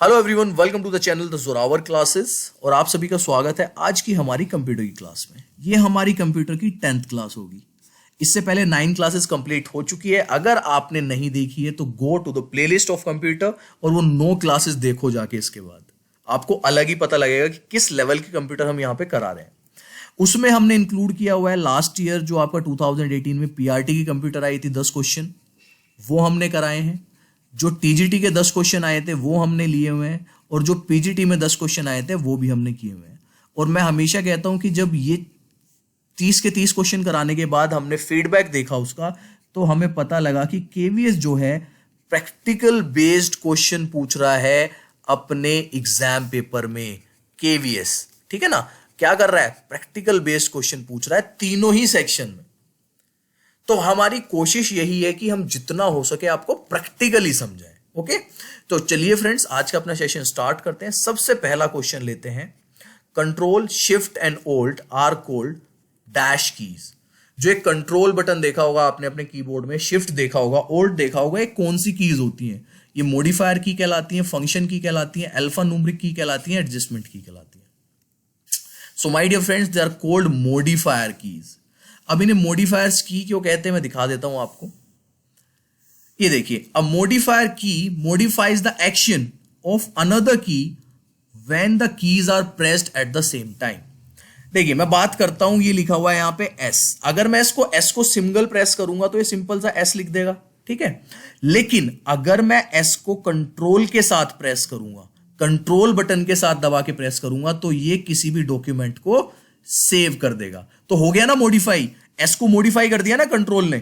Hello everyone, welcome to the channel the Zorawar classes. और आप सभी का स्वागत है आज की हमारी कंप्यूटर की क्लास में। ये हमारी कंप्यूटर की 10th क्लास होगी। इससे पहले 9 क्लासेस कंप्लीट हो चुकी है। अगर आपने नहीं देखी है तो go to the playlist of computer और वो 9 क्लासेस देखो जाके। इसके बाद आपको अलग ही पता लगेगा कि किस लेवल की कंप्यूटर हम यहाँ पे करा रहे हैं। उसमें हमने इंक्लूड किया हुआ है लास्ट ईयर जो आपका 2018 में पीआरटी की कंप्यूटर आई थी, 10 क्वेश्चन वो हमने कराए हैं। जो टीजीटी के 10 क्वेश्चन आए थे वो हमने लिए हुए हैं, और जो पीजीटी में 10 क्वेश्चन आए थे वो भी हमने किए हुए हैं। और मैं हमेशा कहता हूं कि जब ये 30 के 30 क्वेश्चन कराने के बाद हमने फीडबैक देखा उसका, तो हमें पता लगा कि केवीएस जो है प्रैक्टिकल बेस्ड क्वेश्चन पूछ रहा है अपने एग्जाम पेपर में। केवीएस ठीक है ना, क्या कर रहा है? प्रैक्टिकल बेस्ड क्वेश्चन पूछ रहा है तीनों ही सेक्शन में। तो हमारी कोशिश यही है कि हम जितना हो सके आपको प्रैक्टिकली समझाएं। ओके, तो चलिए फ्रेंड्स, आज का अपना सेशन स्टार्ट करते हैं। सबसे पहला क्वेश्चन लेते हैं। Control shift and alt are called dash keys. जो एक कंट्रोल बटन देखा होगा आपने अपने कीबोर्ड में, शिफ्ट देखा होगा, ओल्ट देखा होगा, ये कौन सी कीज होती हैं? ये मॉडिफायर की कहलाती है, फंक्शन की कहलाती है, अल्फा न्यूमेरिक की कहलाती है, एडजस्टमेंट की कहलाती है। So my dear friends, they are called modifier keys. अब इन्हें मॉडिफायर्स की क्यों कहते हैं मैं दिखा देता हूं आपको। ये देखिए, a modifier key modifies the action of another key when the keys are pressed at the same time. देखिए मैं बात करता हूं, ये लिखा हुआ है यहां पे एस। अगर मैं एस को सिंगल प्रेस करूंगा तो ये सिंपल सा एस लिख देगा, ठीक है। लेकिन अगर मैं एस को कंट्रोल के साथ प्रेस करूंगा, कंट्रोल बटन के साथ दबा के प्रेस करूंगा, तो ये किसी भी डॉक्यूमेंट को सेव कर देगा। तो हो गया ना मॉडिफाई। एस को मॉडिफाई कर दिया ना कंट्रोल ने।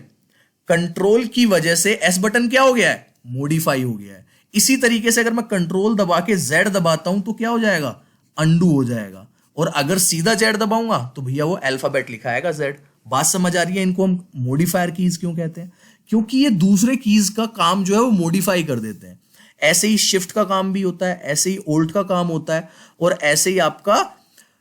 कंट्रोल की वजह से एस बटन क्या हो गया है? मॉडिफाई हो गया है। इसी तरीके से अगर मैं कंट्रोल दबा के जेड दबाता हूं तो क्या हो जाएगा? अंडू हो जाएगा। और अगर सीधा जेड दबाऊंगा तो भैया वो अल्फाबेट लिखा आएगा जेड। बात समझ आ रही है? इनको हम मॉडिफायर कीज क्यों कहते हैं? क्योंकि ये दूसरे कीज का काम जो है वो मॉडिफाई कर देते हैं। ऐसे ही शिफ्ट का काम भी होता है, ऐसे ही ओल्ट का काम होता है, और ऐसे ही आपका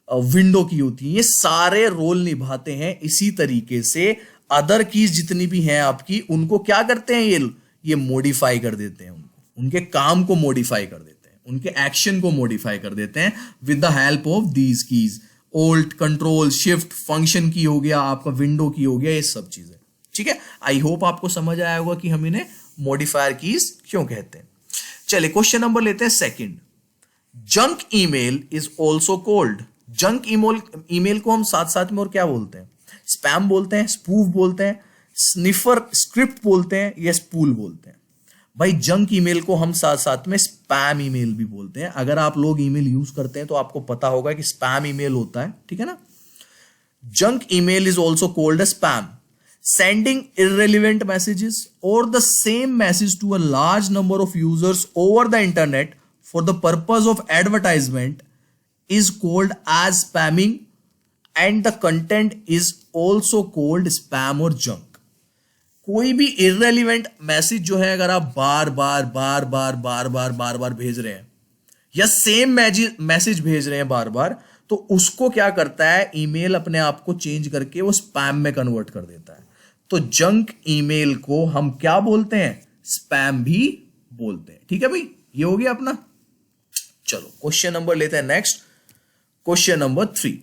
विंडो की होती है। ये सारे रोल निभाते हैं। इसी तरीके से अदर कीज जितनी भी हैं आपकी, उनको क्या करते हैं? ये मॉडिफाई कर देते हैं। उनके काम को मॉडिफाई कर देते हैं, उनके एक्शन को मॉडिफाई कर देते हैं with the help of these keys. Alt, control, shift, function key हो गया, आपका विंडो की हो गया, ये सब चीजें। ठीक है, आई होप आपको समझ आया होगा कि हम इन्हें मॉडिफायर कीज क्यों कहते हैं। चलिए क्वेश्चन नंबर लेते हैं second. Junk email is also called. Junk email को हम साथ साथ में और क्या बोलते हैं? स्पैम बोलते हैं, स्पूफ बोलते हैं, स्निफर स्क्रिप्ट बोलते हैं, या स्पूल बोलते हैं। भाई जंक ईमेल को हम साथ साथ में स्पैम ईमेल भी बोलते हैं। अगर आप लोग ईमेल यूज करते हैं तो आपको पता होगा कि स्पैम ईमेल होता है, ठीक है ना। Junk email is also called spam, sending irrelevant messages or the same message to a large number of users over the internet for the purpose of advertisement is called as spamming, and the content is also called spam or junk. कोई भी irrelevant message जो है अगर आप बार बार भेज रहे हैं, या सेम मैसेज भेज रहे हैं बार बार, तो उसको क्या करता है? ईमेल अपने आप को चेंज करके वो स्पैम में कन्वर्ट कर देता है। तो जंक ईमेल को हम क्या बोलते हैं? स्पैम भी बोलते हैं। ठीक है भाई, ये हो गया अपना। चलो क्वेश्चन नंबर लेते हैं next. Question number 3।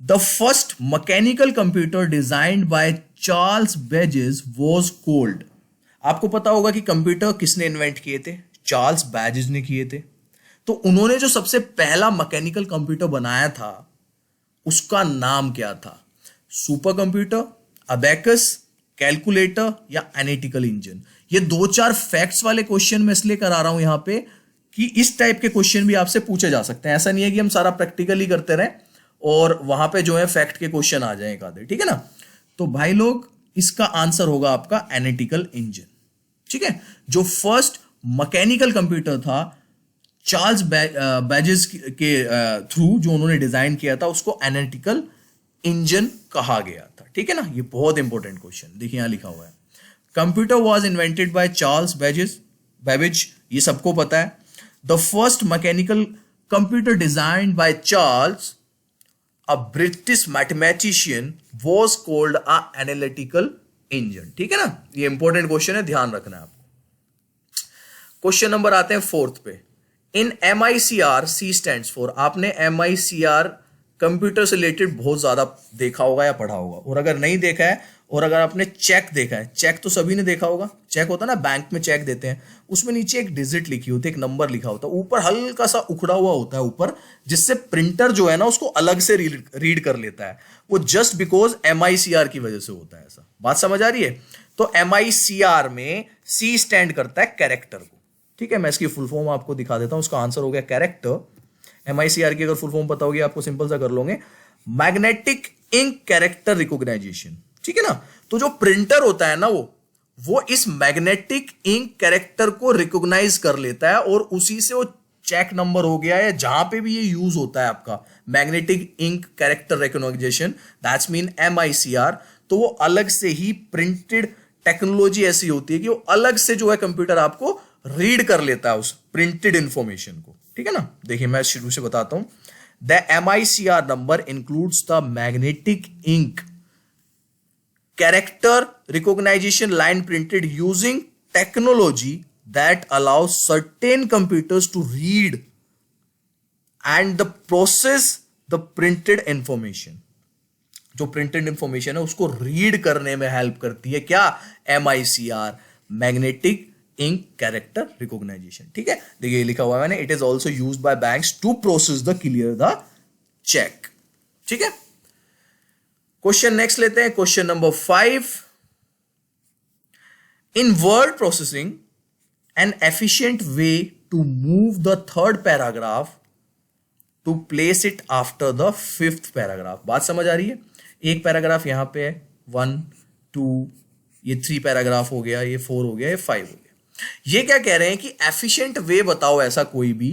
The first mechanical computer designed by Charles badges was called. आपको पता होगा कि कंप्यूटर किसने इन्वेंट किए थे? चार्ल्स बेजेस ने किए थे। तो उन्होंने जो सबसे पहला मैकेनिकल कंप्यूटर बनाया था उसका नाम क्या था? सुपर कंप्यूटर, अबेकस, कैलकुलेटर, या एनालिटिकल इंजन। ये 2-4 फैक्ट्स वाले क्वेश्चन मैं इसलिए करा रहा हूं यहां पे कि इस टाइप के क्वेश्चन भी आपसे पूछे जा सकते हैं। ऐसा नहीं है कि हम सारा प्रैक्टिकली करते रहें और वहां पे जो है फैक्ट के क्वेश्चन आ जाए एक आधे, ठीक है ना। तो भाई लोग, इसका आंसर होगा आपका एनालिटिकल इंजन। ठीक है, जो फर्स्ट मैकेनिकल कंप्यूटर था चार्ल्स बेजेस के थ्रू जो उन्होंने डिजाइन किया था, उसको एनालिटिकल इंजन कहा गया था। ठीक है ना, ये बहुत इंपॉर्टेंट क्वेश्चन। देखिए यहां लिखा हुआ है, computer was invented by Charles Babbage. ये सबको पता है। The first mechanical computer designed by Charles, a British mathematician, was called a analytical engine. ठीक है ना, ये इंपॉर्टेंट क्वेश्चन है, ध्यान रखना है आपको। क्वेश्चन नंबर आते हैं फोर्थ पे। इन MICR, C स्टैंड्स फॉर, आपने MICR कंप्यूटर से रिलेटेड बहुत ज्यादा देखा होगा या पढ़ा होगा, और अगर नहीं देखा है और अगर आपने चेक देखा है, चेक तो सभी ने देखा होगा, चेक होता है ना, बैंक में चेक देते हैं, उसमें नीचे एक डिजिट लिखी होती है, एक नंबर लिखा होता है, ऊपर हल्का सा उखड़ा हुआ होता है ऊपर, जिससे प्रिंटर जो है ना उसको अलग से रीड कर लेता है। वो जस्ट बिकॉज MICR की वजह से होता है ऐसा। बात समझ आ रही है? तो MICR में C स्टैंड करता है कैरेक्टर को। ठीक है, मैं इसकी फुल फॉर्म आपको दिखा देता हूं। उसका आंसर हो गया कैरेक्टर। MICR की अगर फुल फॉर्म पता होगी आपको, सिंपल सा कर लोगे, मैग्नेटिक इंक कैरेक्टर रिकॉग्नाइजेशन। ठीक है ना? तो जो प्रिंटर होता है ना वो इस मैग्नेटिक इंक कैरेक्टर को रिकॉग्नाइज कर लेता है, और उसी से वो चेक नंबर हो गया, या जहां पे भी ये यूज होता है आपका magnetic ink character recognition, that's mean MICR, तो वो अलग से ही प्रिंटेड टेक्नोलॉजी ऐसी होती है कि वो अलग से जो है कंप्यूटर आपको रीड कर लेता है उस प्रिंटेड इंफॉर्मेशन को। ठीक है ना? देखिए मैं शुरू से बताता हूं। The MICR number includes the magnetic ink character recognition line printed using technology that allows certain computers to read and the process the printed information। जो प्रिंटेड इंफॉर्मेशन है उसको रीड करने में हेल्प करती है क्या? MICR, magnetic ink character recognition. ठीक है, देखिए लिखा हुआ है मैंने, it is also used by banks to process the clear the cheque. ठीक है, क्वेश्चन नेक्स्ट लेते हैं, question number 5। In word processing an efficient way to move the third paragraph to place it after the fifth paragraph. बात समझ आ रही है? एक paragraph यहां पे है, 1 2, ये 3 पैराग्राफ हो गया, ये 4 हो गया, ये 5 हो गया। ये क्या कह रहे हैं कि एफिशिएंट वे बताओ ऐसा कोई भी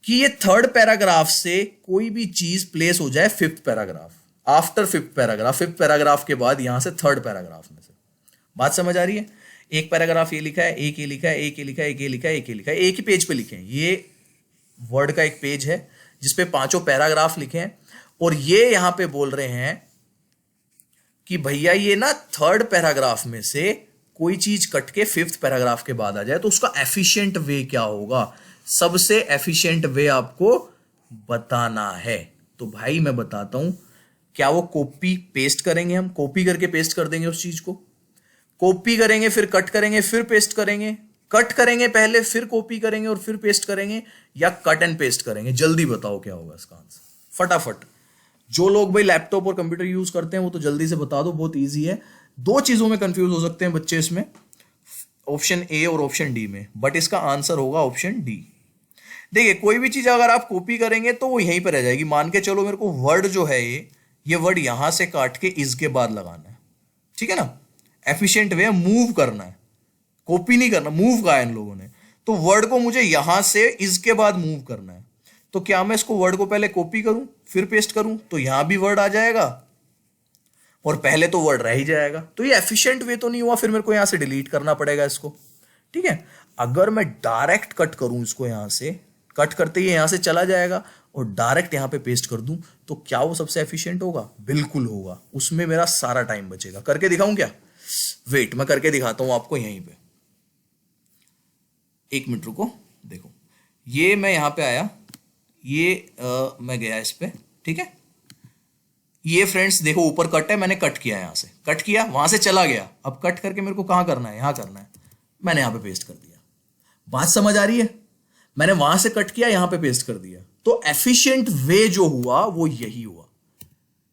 कि ये थर्ड पैराग्राफ से कोई भी चीज प्लेस हो जाए fifth paragraph, after fifth paragraph, fifth paragraph के बाद यहां से थर्ड पैराग्राफ में से। बात समझ आ रही है? एक पैराग्राफ ये लिखा है, एक ये लिखा है, एक ये लिखा है, एक ये लिखा है, एक ये लिखा है, एक ही पेज पे लिखे हैं। ये वर्ड का एक पेज है जिसपे 5 पैराग्राफ लिखे हैं, और ये यहां पे बोल रहे हैं कि भैया ये ना थर्ड पैराग्राफ में से कोई चीज कट के फिफ्थ पैराग्राफ के बाद आ जाए, तो उसका एफिशिएंट वे क्या होगा? सबसे एफिशिएंट वे आपको बताना है। तो भाई मैं बताता हूं, क्या वो कॉपी पेस्ट करेंगे, हम कॉपी करके पेस्ट कर देंगे उस चीज को, कॉपी करेंगे फिर कट करेंगे फिर पेस्ट करेंगे, कट करेंगे पहले फिर कॉपी करेंगे और फिर पेस्ट करेंगे, या कट एंड पेस्ट करेंगे? जल्दी बताओ क्या होगा इसका आंसर, फटाफट। जो लोग भाई लैपटॉप और कंप्यूटर यूज करते हैं वो तो जल्दी से बता दो, बहुत इजी है। 2 चीजों में कंफ्यूज हो सकते हैं बच्चे इसमें, ऑप्शन ए और ऑप्शन डी में, बट इसका आंसर होगा ऑप्शन डी। देखिए कोई भी चीज अगर आप कॉपी करेंगे तो वो यहीं पर रह जाएगी। मान के चलो मेरे को वर्ड जो है ये वर्ड यहां से काट के इसके बाद लगाना है, ठीक है ना? एफिशिएंट वे मूव करना है, कॉपी नहीं करना, मूव कहा है इन लोगों ने। तो वर्ड को मुझे यहां से इसके बाद मूव करना है, तो क्या मैं इसको वर्ड को पहले कॉपी करूं फिर पेस्ट करूं, तो यहां भी वर्ड आ जाएगा और पहले तो वर्ड रह ही जाएगा। तो ये एफिशिएंट वे तो नहीं हुआ, फिर मेरे को यहां से डिलीट करना पड़ेगा इसको। ठीक है, अगर मैं डायरेक्ट कट करूं इसको, यहां से कट करते ही यहां से चला जाएगा और डायरेक्ट यहां पे पेस्ट कर दूं, तो क्या वो सबसे एफिशिएंट होगा? बिल्कुल होगा, उसमें मेरा सारा टाइम बचेगा। करके दिखाऊं क्या? वेट, मैं करके दिखाता हूं आपको यहीं पे। 1 मिनट रुको, देखो ये मैं यहां पे आया, ये मैं गया इस पे, ठीक है? ये फ्रेंड्स देखो ऊपर कट है, मैंने कट किया, यहां से कट किया, वहां से चला गया। अब कट करके मेरे को कहां करना है? यहां करना है, मैंने यहां पे पेस्ट कर दिया। बात समझ आ रही है? मैंने वहां से कट किया, यहां पे पेस्ट कर दिया। तो एफिशिएंट वे जो हुआ वो यही हुआ।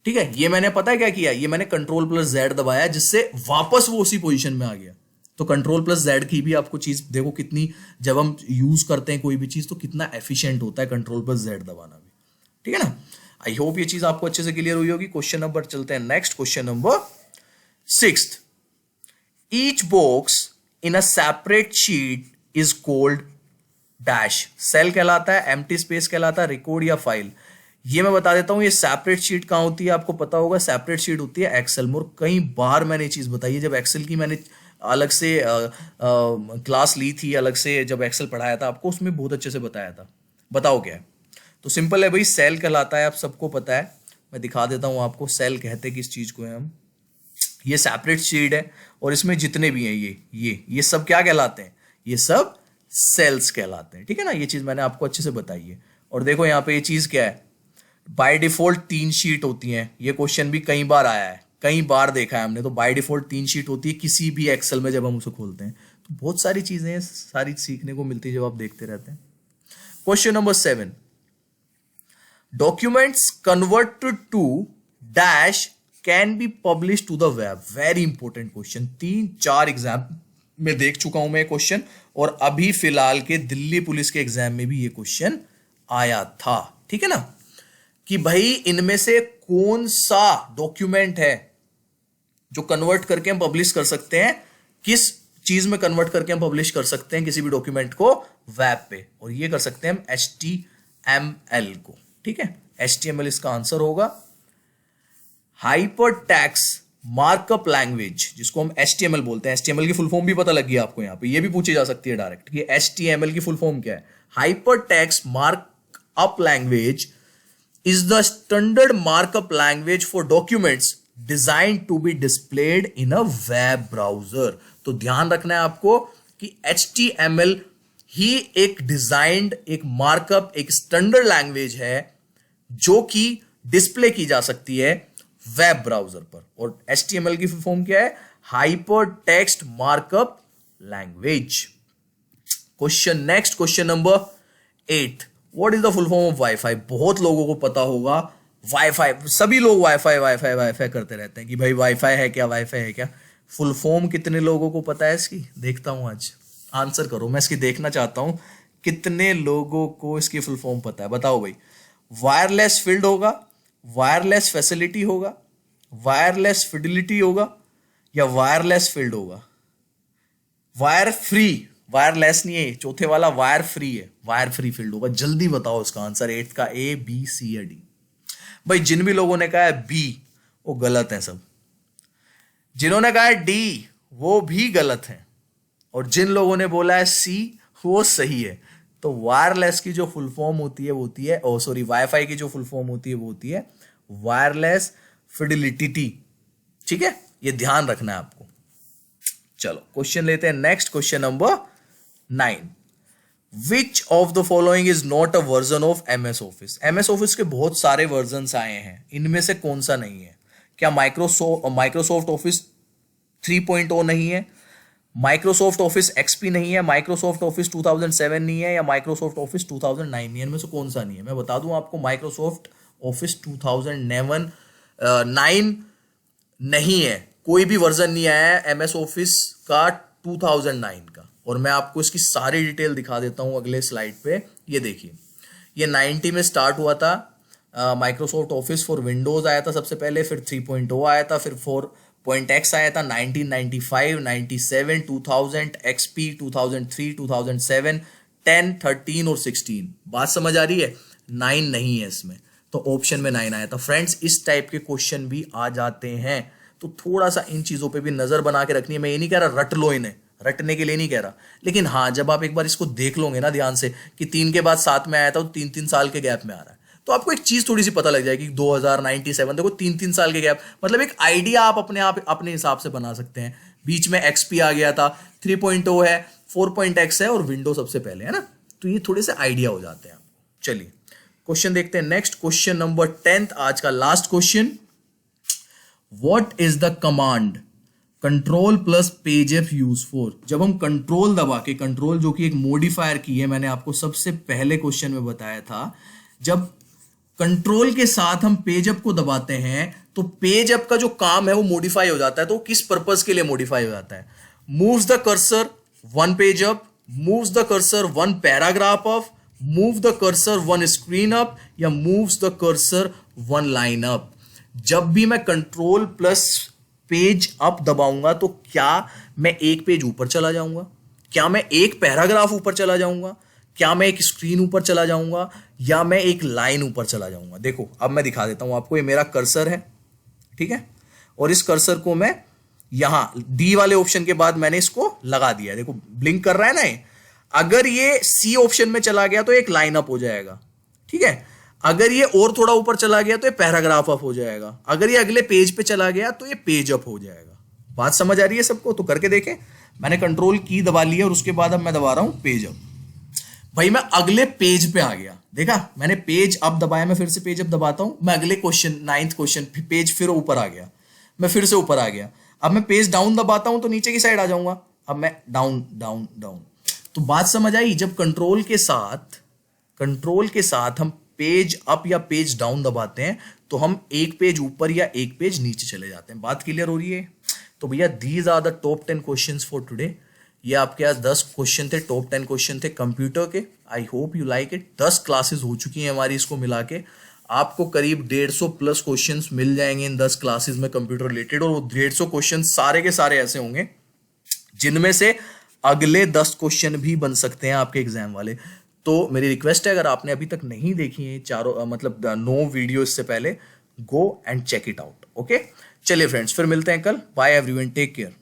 ठीक है, ये मैंने पता है क्या किया, ये मैंने Ctrl+Z दबाया, जिससे वापस वो उसी पोजीशन में आ गया। तो Ctrl+Z की भी आपको चीज देखो कितनी, जब हम यूज करते हैं कोई भी चीज तो कितना एफिशिएंट होता है Ctrl+Z दबाना भी। ठीक है ना? आई होप ये चीज आपको अच्छे से क्लियर हुई होगी। क्वेश्चन नंबर चलते हैं next, question number 6। Each box in a separate sheet is called dash. Cell कहलाता है, एम्प्टी स्पेस कहलाता है, रिकॉर्ड या फाइल। ये मैं बता देता हूं, ये सेपरेट शीट कहां होती है आपको पता होगा। सेपरेट शीट होती है एक्सेल में, और कई बार मैंने ये चीज बताई है। जब एक्सेल की मैंने अलग से क्लास ली थी, अलग से जब एक्सेल पढ़ाया था आपको, उसमें बहुत अच्छे से बताया था। बताओ क्या है? तो सिंपल है भाई, सेल कहलाता है, आप सबको पता है। मैं दिखा देता हूं आपको, सेल कहते किस चीज को है हम। ये सेपरेट शीट है और इसमें जितने भी हैं ये सब क्या कहलाते हैं? ये सब सेल्स कहलाते हैं। ठीक है ना, ये चीज मैंने आपको अच्छे से बताई है। और देखो यहाँ पे ये चीज क्या है, बाय डिफॉल्ट 3 शीट होती हैं। ये क्वेश्चन भी कई बार आया है, कई बार देखा है हमने। तो बाय डिफॉल्ट 3 शीट होती है किसी भी एक्सेल में जब हम उसे खोलते हैं। तो बहुत सारी चीजें सारी सीखने को मिलती है जब आप देखते रहते हैं। Question number 7, documents converted to dash can be publish to the web. Very important question, 3-4 exam में देख चुका हूं मैं क्वेश्चन, और अभी फिलहाल के दिल्ली पुलिस के एग्जाम में भी ये क्वेश्चन आया था। ठीक है ना, कि भाई इनमें से कौन सा डॉक्यूमेंट है जो कन्वर्ट करके हम पब्लिश कर सकते हैं, किस चीज में कन्वर्ट करके हम पब्लिश कर सकते हैं किसी भी डॉक्यूमेंट को वेब पे, और ये कर सकते हैं हम HTML को। ठीक है, HTML इसका आंसर होगा। हाइपरटेक्स्ट मार्कअप लैंग्वेज, जिसको हम HTML बोलते हैं, HTML की फुल फॉर्म भी पता लग गई आपको यहाँ पे, ये भी पूछी जा सकती है डायरेक्ट कि HTML की फुल फॉर्म क्या है। Hypertext markup language is the standard markup language for documents designed to be displayed in a web browser। तो ध्यान रखना है आपको कि HTML ही एक डिजाइंड, एक मार्कअप, एक स्टैंडर्ड लैंग्वेज है जो कि डिस्प्ले की जा सकती है वेब ब्राउजर पर। और HTML की फुल फॉर्म क्या है, hyper text markup language. Question next, question number 8, what is the full form of wifi. बहुत लोगों को पता होगा वाईफाई, सभी लोग वाईफाई वाईफाई वाईफाई करते रहते हैं कि भाई वाईफाई है क्या, वाईफाई है क्या। फुल फॉर्म कितने लोगों को पता है इसकी, देखता हूं आज, आंसर करो, मैं इसकी देखना चाहता हूं कितने लोगों को इसकी फुल फॉर्म पता है। बताओ भाई, वायरलेस फील्ड होगा, वायरलेस फैसिलिटी होगा, वायरलेस फिडिलिटी होगा, या वायरलेस फील्ड होगा। वायर फ्री, वायरलेस नहीं है, चौथे वाला वायर फ्री है, वायर फ्री फील्ड होगा। जल्दी बताओ इसका आंसर, 8 का A, B, C या D। भाई जिन भी लोगों ने कहा है B वो गलत है सब, जिन्होंने कहा है D वो भी गलत है, और जिन लोगों ने बोला है C वो सही है। तो वायरलेस की जो फुल फॉर्म होती है वो होती है, ओ सॉरी, वाईफाई की जो फुल फॉर्म होती है वो होती है वायरलेस फिडिलिटी। ठीक है, ये ध्यान रखना है आपको। चलो क्वेश्चन लेते हैं next, question number 9, which of the following is not a version of MS office. MS office के बहुत सारे वर्जन आए हैं, इनमें से कौन सा नहीं है। क्या माइक्रोसॉफ्ट ऑफिस 3.0 नहीं है, माइक्रोसॉफ्ट ऑफिस XP नहीं है, माइक्रोसॉफ्ट ऑफिस 2007 नहीं है, या माइक्रोसॉफ्ट ऑफिस 2009 नहीं है। इनमें से कौन सा नहीं है, मैं बता दूं आपको, माइक्रोसॉफ्ट ऑफिस 2009 नहीं है, कोई भी वर्जन नहीं आया है MS ऑफिस का 2009 का। और मैं आपको इसकी सारी डिटेल दिखा देता हूं अगले स्लाइड पे। ये देखिए, ये 90 में स्टार्ट हुआ था, माइक्रोसॉफ्ट ऑफिस फॉर विंडोज आया था सबसे पहले, फिर 3.0 आया था, फिर 4.x आया था 1995, 97, 2000, XP 2003, 2007, 10, 13 और 16। बात समझ आ रही है, 9 नहीं है इसमें, तो ऑप्शन में 9 आया था। फ्रेंड्स इस टाइप के क्वेश्चन भी आ जाते हैं, तो थोड़ा सा इन चीजों पे भी नजर बना के रखनी है। मैं ये नहीं कह रहा रट लो इन्हें, रटने के लिए नहीं कह रहा, लेकिन हाँ जब आप एक बार इसको देख लोगे ना ध्यान से कि 3 के बाद 7 में आया था, तो 3-3 साल के गैप में आ रहा है, तो आपको एक चीज थोड़ी सी पता लग जाएगी। 2097, देखो 3-3 साल के गैप, मतलब एक आइडिया आप अपने हिसाब से बना सकते हैं। बीच में XP आ गया था, 3.0 है, 4.x है, और विंडो सबसे पहले है ना, तो ये थोड़े से आइडिया हो जाते हैं आपको। चलिए क्वेश्चन देखते हैं नेक्स्ट, क्वेश्चन नंबर 10, आज का last question. What is the command control plus page F use for. जब हम कंट्रोल दबा के, कंट्रोल जो कि एक मॉडिफायर की है, मैंने आपको सबसे पहले क्वेश्चन में बताया था, जब कंट्रोल के साथ हम पेज अप को दबाते हैं तो पेज अप का जो काम है वो मॉडिफाई हो जाता है। तो किस पर्पस के लिए मॉडिफाई हो जाता है, moves the cursor 1 page up, moves the cursor 1 paragraph up, move the cursor 1 screen up, या moves the cursor 1 line up. जब भी मैं कंट्रोल प्लस पेज अप दबाऊंगा तो क्या मैं एक पेज ऊपर चला जाऊंगा, क्या मैं एक पैराग्राफ ऊपर चला जाऊंगा, क्या मैं एक स्क्रीन ऊपर चला जाऊंगा, या मैं एक लाइन ऊपर चला जाऊंगा। देखो अब मैं दिखा देता हूं आपको, ये मेरा कर्सर है, ठीक है, और इस कर्सर को मैं यहां डी वाले ऑप्शन के बाद मैंने इसको लगा दिया, देखो ब्लिंक कर रहा है ना ये। अगर ये सी ऑप्शन में चला गया तो एक लाइन अप हो जाएगा, ठीक है, अगर ये और थोड़ा ऊपर चला गया तो ये पैराग्राफ अप हो जाएगा, अगर ये अगले पेज पे चला गया तो ये पेज अप हो जाएगा। बात समझ आ रही है सबको, तो करके देखें। मैंने कंट्रोल की दबा लिया और उसके बाद अब मैं दबा रहा हूं पेज अप। भाई मैं अगले पेज पे आ गया, देखा मैंने पेज अप दबाया, मैं फिर से पेज अप दबाता हूं, मैं अगले क्वेश्चन 9th क्वेश्चन पेज फिर ऊपर आ गया, मैं फिर से ऊपर आ गया। अब मैं पेज डाउन दबाता हूं तो नीचे की साइड आ जाऊंगा, अब मैं डाउन डाउन डाउन। तो बात समझ आई, जब कंट्रोल के साथ हम पेज अप या पेज डाउन दबाते हैं तो हम एक पेज ऊपर या एक पेज नीचे चले जाते हैं। बात क्लियर हो रही है? तो भैया these are the top 10 questions for today. ये आपके पास 10 क्वेश्चन थे, टॉप 10 क्वेश्चन थे कंप्यूटर के। I hope you like it. 10 classes हो चुकी हैं हमारी इसको मिला के, आपको करीब 150 प्लस क्वेश्चंस मिल जाएंगे इन 10 क्लासेस में कंप्यूटर रिलेटेड। और वो 150 क्वेश्चन सारे के सारे ऐसे होंगे जिनमें से अगले 10 क्वेश्चन भी बन सकते हैं आपके एग्जाम वाले। तो मेरी रिक्वेस्ट है, अगर आपने अभी तक नहीं देखी है चारों मतलब 9 वीडियो इससे पहले, go and check it out. Okay, चलिए फ्रेंड्स, फिर मिलते हैं कल। Bye everyone, take care.